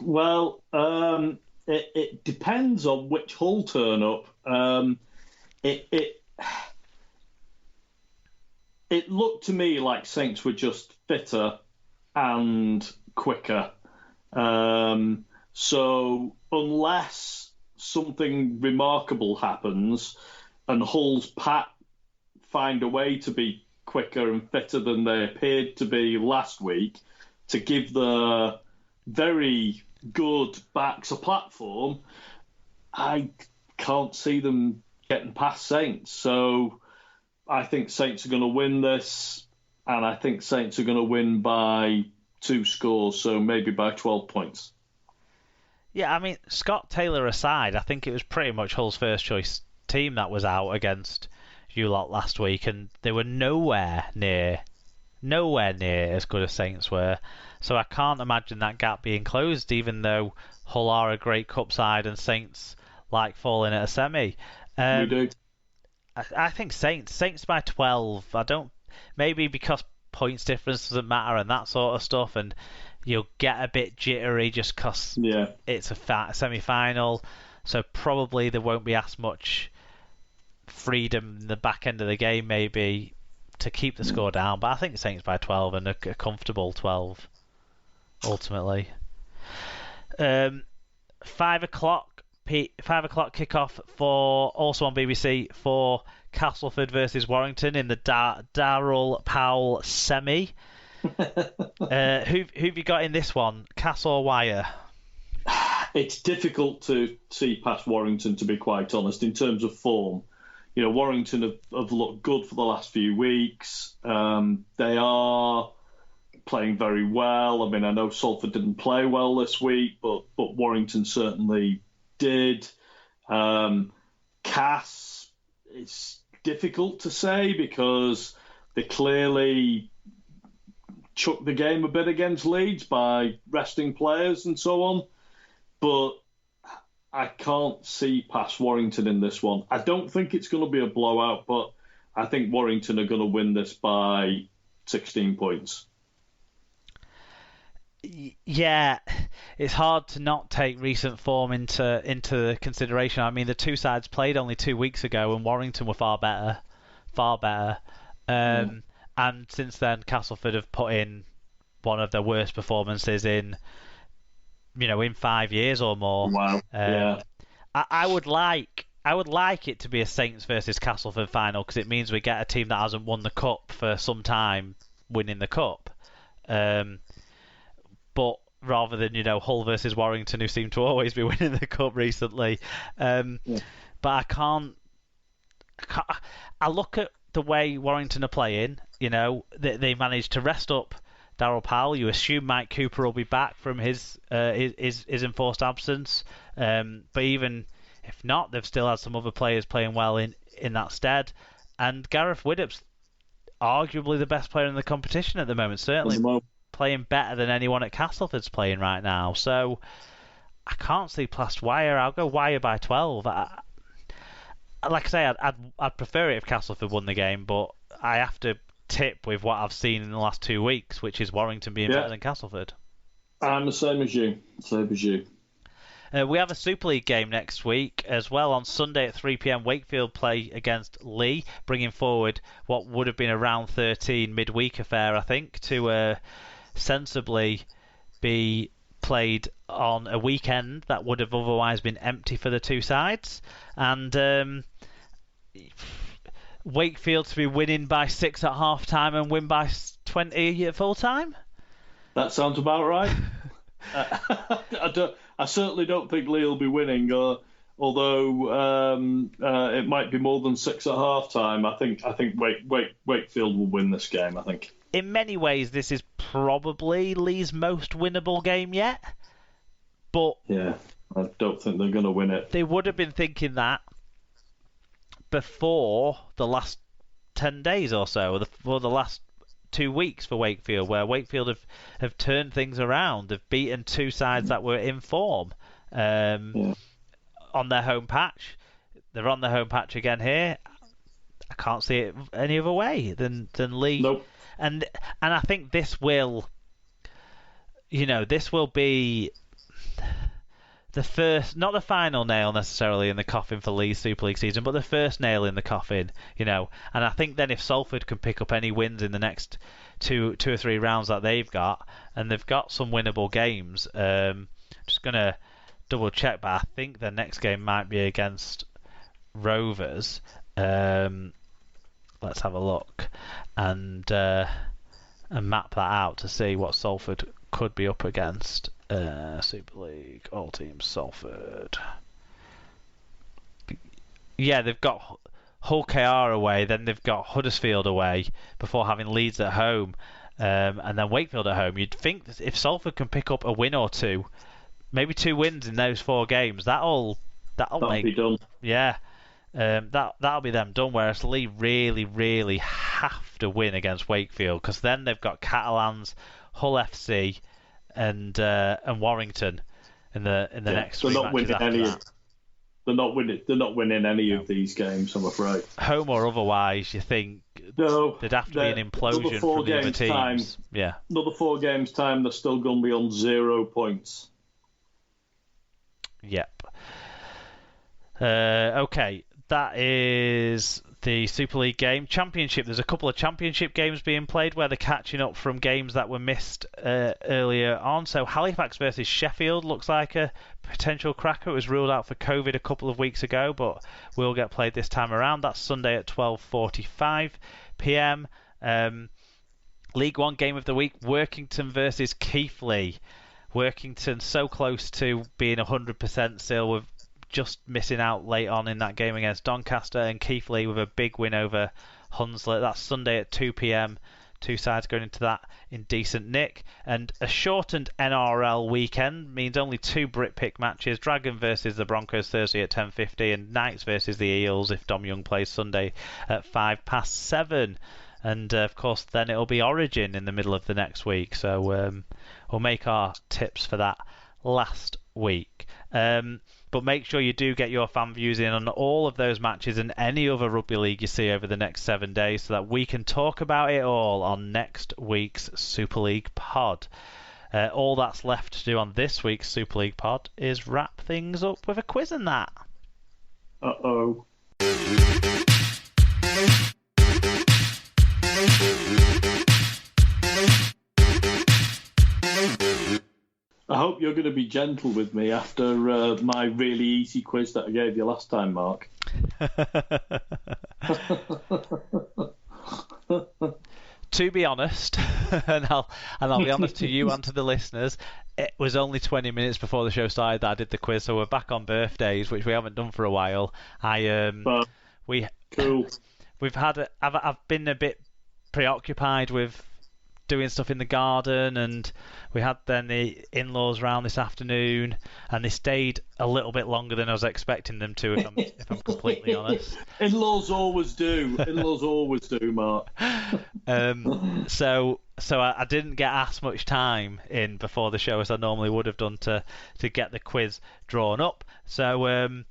Well, it depends on which Hull turn up. It it it looked to me like Saints were just fitter and quicker. So unless something remarkable happens and Hull's pack find a way to be quicker and fitter than they appeared to be last week, to give the very good backs a platform, I can't see them getting past Saints. So I think Saints are going to win this, and I think Saints are going to win by 2 scores, so maybe by 12 points. Yeah, I mean, Scott Taylor aside, I think it was pretty much Hull's first choice team that was out against you lot last week, and they were nowhere near as good as Saints were. So I can't imagine that gap being closed, even though Hull are a great cup side and Saints like falling at a semi. We do. I think Saints by 12. I don't, maybe because points difference doesn't matter and that sort of stuff, and you'll get a bit jittery just because it's a semi-final. So probably there won't be as much freedom in the back end of the game, maybe, to keep the score down. But I think Saints by 12 and a comfortable 12 ultimately. 5 o'clock kickoff for also on BBC for Castleford versus Warrington in the Darrell Powell semi. Who've you got in this one, Cass or Wire? It's difficult to see past Warrington, to be quite honest, in terms of form. You know, Warrington have looked good for the last few weeks. They are playing very well. I mean, I know Salford didn't play well this week, but Warrington certainly did. Cass, it's difficult to say because they clearly chucked the game a bit against Leeds by resting players and so on. But I can't see past Warrington in this one. I don't think it's going to be a blowout, but I think Warrington are going to win this by 16 points. Yeah, it's hard to not take recent form into consideration. I mean, the two sides played only 2 weeks ago, and Warrington were far better. And since then, Castleford have put in one of their worst performances in 5 years or more. Wow. Yeah. I would like it to be a Saints versus Castleford final because it means we get a team that hasn't won the cup for some time winning the cup. But rather than Hull versus Warrington, who seem to always be winning the cup recently. But I can't. I look at the way Warrington are playing. They managed to rest up Darrell Powell. You assume Mike Cooper will be back from his enforced absence. But even if not, they've still had some other players playing well in that stead. And Gareth Widdop's arguably the best player in the competition at the moment. Certainly playing better than anyone at Castleford's playing right now. So I can't see past Wire. I'll go Wire by 12. Like I say, I'd prefer it if Castleford won the game, but I have to tip with what I've seen in the last 2 weeks, which is Warrington being better than Castleford. I'm the same as you. We have a Super League game next week as well. On Sunday at 3 p.m, Wakefield play against Lee, bringing forward what would have been a round 13 midweek affair, I think, to sensibly be played on a weekend that would have otherwise been empty for the two sides. And Wakefield to be winning by 6 at half time and win by 20 at full time? That sounds about right. I certainly don't think Lee will be winning, although it might be more than 6 at half time. I think Wakefield will win this game, I think. In many ways, this is probably Lee's most winnable game yet. But yeah, I don't think they're going to win it. They would have been thinking that before the last 10 days or so, or the last 2 weeks for Wakefield, where Wakefield have turned things around. They've beaten two sides that were in form on their home patch. They're on their home patch again here. I can't see it any other way than Lee. Nope. And I think this will be the first, not the final nail necessarily in the coffin for Lee's Super League season, but the first nail in the coffin, And I think then if Salford can pick up any wins in the next two or three rounds that they've got, and they've got some winnable games, just gonna double check, but I think the next game might be against Rovers. Let's have a look and map that out to see what Salford could be up against. Super League, all teams, Salford. Yeah, they've got Hull KR away, then they've got Huddersfield away before having Leeds at home, and then Wakefield at home. You'd think that if Salford can pick up a win or two, maybe 2 wins in those 4 games, that'll be done. Yeah, that'll be them done. Whereas Lee really, really have to win against Wakefield, because then they've got Catalans, Hull FC, and Warrington in the next 3 matches after that. They're not winning any of these games, I'm afraid. Home or otherwise, you think there'd have to be an implosion from the other teams. Yeah. Another 4 games time, they're still going to be on 0 points. Yep. Okay, that is the Super League game. Championship, there's a couple of Championship games being played where they're catching up from games that were missed earlier on. So Halifax versus Sheffield looks like a potential cracker. It was ruled out for COVID a couple of weeks ago, but will get played this time around. That's Sunday at 12:45 p.m. League One game of the week, Workington versus Keighley. Workington so close to being 100% still, with just missing out late on in that game against Doncaster, and Keighley with a big win over Hunslet. That's Sunday at 2 p.m. 2 sides going into that in decent nick. And a shortened NRL weekend means only 2 Brit-Pick matches. Dragon versus the Broncos Thursday at 10:50, and Knights versus the Eels if Dom Young plays Sunday at 7:05. And of course then it'll be Origin in the middle of the next week, so we'll make our tips for that last week. But make sure you do get your fan views in on all of those matches and any other rugby league you see over the next 7 days, so that we can talk about it all on next week's Super League pod. All that's left to do on this week's Super League pod is wrap things up with a quiz and that. Uh-oh. I hope you're going to be gentle with me after my really easy quiz that I gave you last time, Mark. To be honest, and I'll be honest to you and to the listeners, it was only 20 minutes before the show started that I did the quiz, so we're back on birthdays, which we haven't done for a while. Cool. I've been a bit preoccupied with doing stuff in the garden, and we had then the in-laws round this afternoon, and they stayed a little bit longer than I was expecting them to, if I'm completely honest. In-laws always do, Mark. So I didn't get as much time in before the show as I normally would have done to get the quiz drawn up. So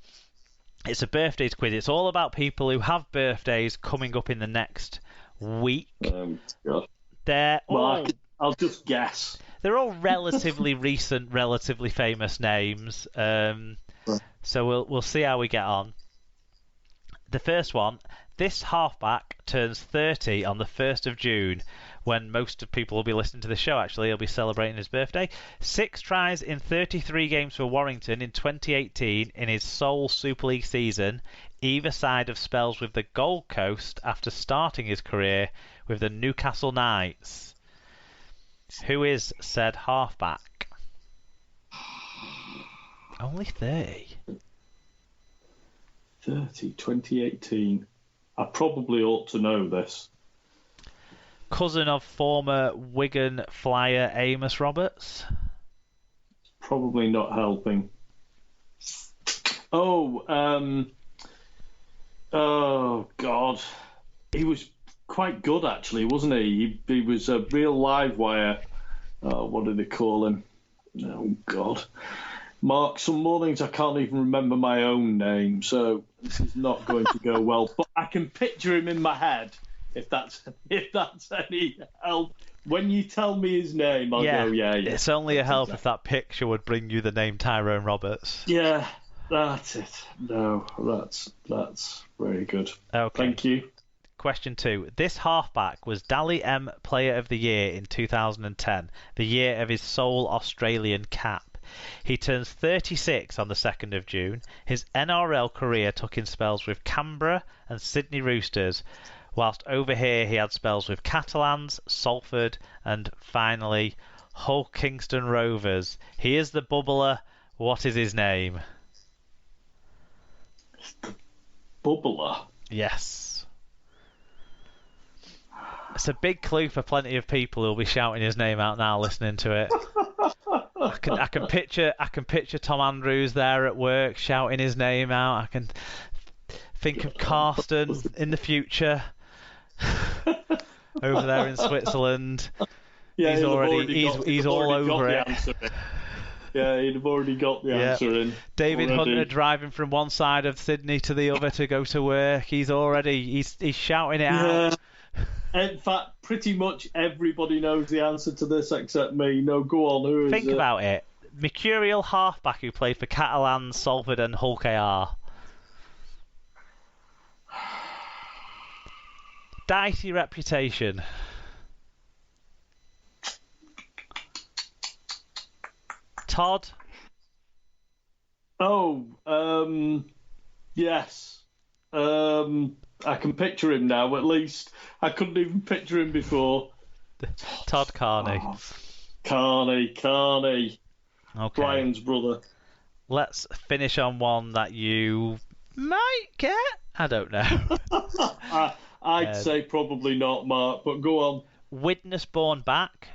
it's a birthdays quiz. It's all about people who have birthdays coming up in the next week. God. I'll just guess. They're all relatively recent, relatively famous names. So we'll see how we get on. The first one, this halfback turns 30 on the 1st of June, when most of people will be listening to the show. Actually, he'll be celebrating his birthday. 6 tries in 33 games for Warrington in 2018 in his sole Super League season, either side of spells with the Gold Coast after starting his career with the Newcastle Knights. Who is said halfback? Only 30. 2018. I probably ought to know this. Cousin of former Wigan flyer Amos Roberts. Probably not helping. Oh God. He was quite good, actually, wasn't he? He was a real live wire. What did they call him? Oh, God. Mark, some mornings I can't even remember my own name, so this is not going to go well. But I can picture him in my head. If that's any help. When you tell me his name, I'll go, yeah. It's only a help exactly. if that picture would bring you the name Tyrone Roberts. Yeah, that's it. No, that's very good. Okay. Thank you. Question 2. This halfback was Dally M Player of the Year in 2010, the year of his sole Australian cap. He turns 36 on the 2nd of June. His NRL career took in spells with Canberra and Sydney Roosters, whilst over here he had spells with Catalans, Salford, and finally Hull Kingston Rovers. He is the bubbler. What is his name? Bubbler? Yes. It's a big clue for plenty of people who'll be shouting his name out now listening to it. I can picture Tom Andrews there at work shouting his name out. I can think of Karsten in the future over there in Switzerland. Yeah, he's all over it. Yeah, he'd have already got the answer in. David Hunter driving from one side of Sydney to the other to go to work. He's shouting it out. In fact, pretty much everybody knows the answer to this except me. No, go on. Who is it? Think about it. Mercurial halfback who played for Catalans, Salford, and Hull KR. Dicey reputation. Todd? Oh, yes. I can picture him now, at least. I couldn't even picture him before. Todd Carney. Oh, Carney. Okay. Brian's brother. Let's finish on one that you might get. I don't know. I'd say probably not, Mark, but go on. Widnes born back,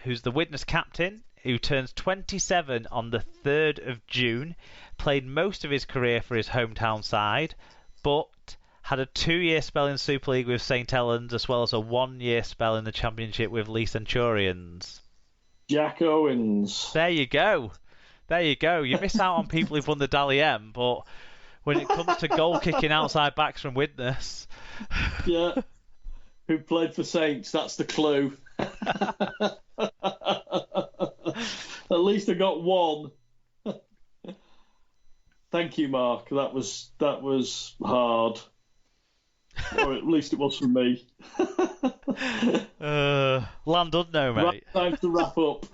who's the Widnes captain, who turns 27 on the 3rd of June, played most of his career for his hometown side, but had a 2-year spell in Super League with St Helens, as well as a 1-year spell in the Championship with Lee Centurions. Jack Owens. There you go. You miss out on people who've won the Dally M, but when it comes to goal kicking outside backs from Widnes... Yeah. Who played for Saints, that's the clue. At least I got one. Thank you, Mark. That was hard. Or at least it was for me. Land unknown, mate. Right, time to wrap up.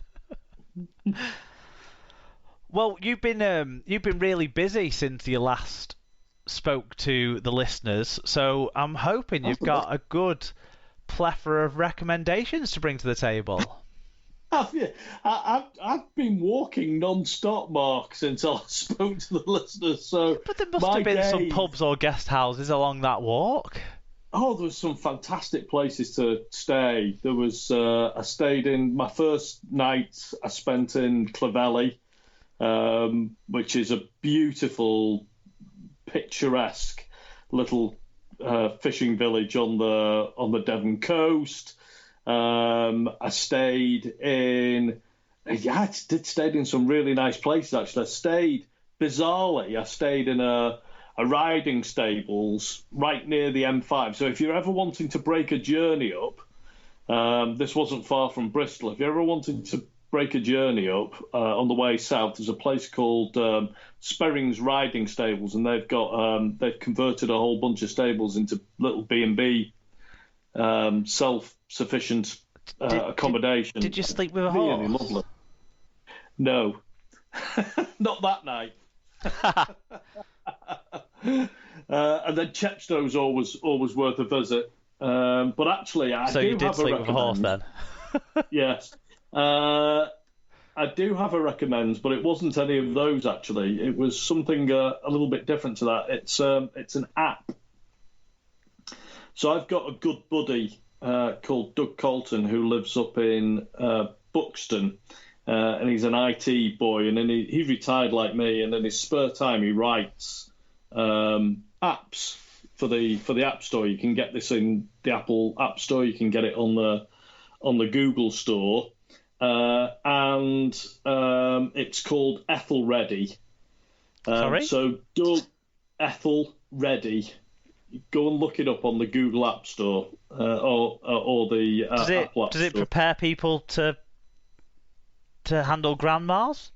Well, you've been really busy since you last spoke to the listeners, so I'm hoping you've got a good plethora of recommendations to bring to the table. I've been walking non-stop, Mark, since I spoke to the listeners. So, but there must have been some pubs or guest houses along that walk. Oh, there was some fantastic places to stay. There was I stayed in my first night. I spent in Clovelly, which is a beautiful, picturesque little fishing village on the Devon coast. I stayed in some really nice places, actually. Bizarrely, I stayed in a riding stables right near the M5. So if you're ever wanting to break a journey up, this wasn't far from Bristol. If you're ever wanting to break a journey up on the way south, there's a place called Sperring's Riding Stables, and they've converted a whole bunch of stables into little B&B self-sufficient accommodation. Did you sleep with a horse? Really lovely. No, not that night. And then Chepstow's always worth a visit. But actually, so you did sleep with a horse then? Yes. I do have a recommend, but it wasn't any of those actually. It was something a little bit different to that. It's an app. So I've got a good buddy called Doug Colton who lives up in Buxton, and he's an IT boy, and then he retired like me, and in his spare time he writes apps for the App Store. You can get this in the Apple App Store. You can get it on the Google Store, and it's called Ethel Ready. Sorry? So Doug Ethel Ready. Go and look it up on the Google App Store or the Apple App Does it Store. prepare people to handle grandmas?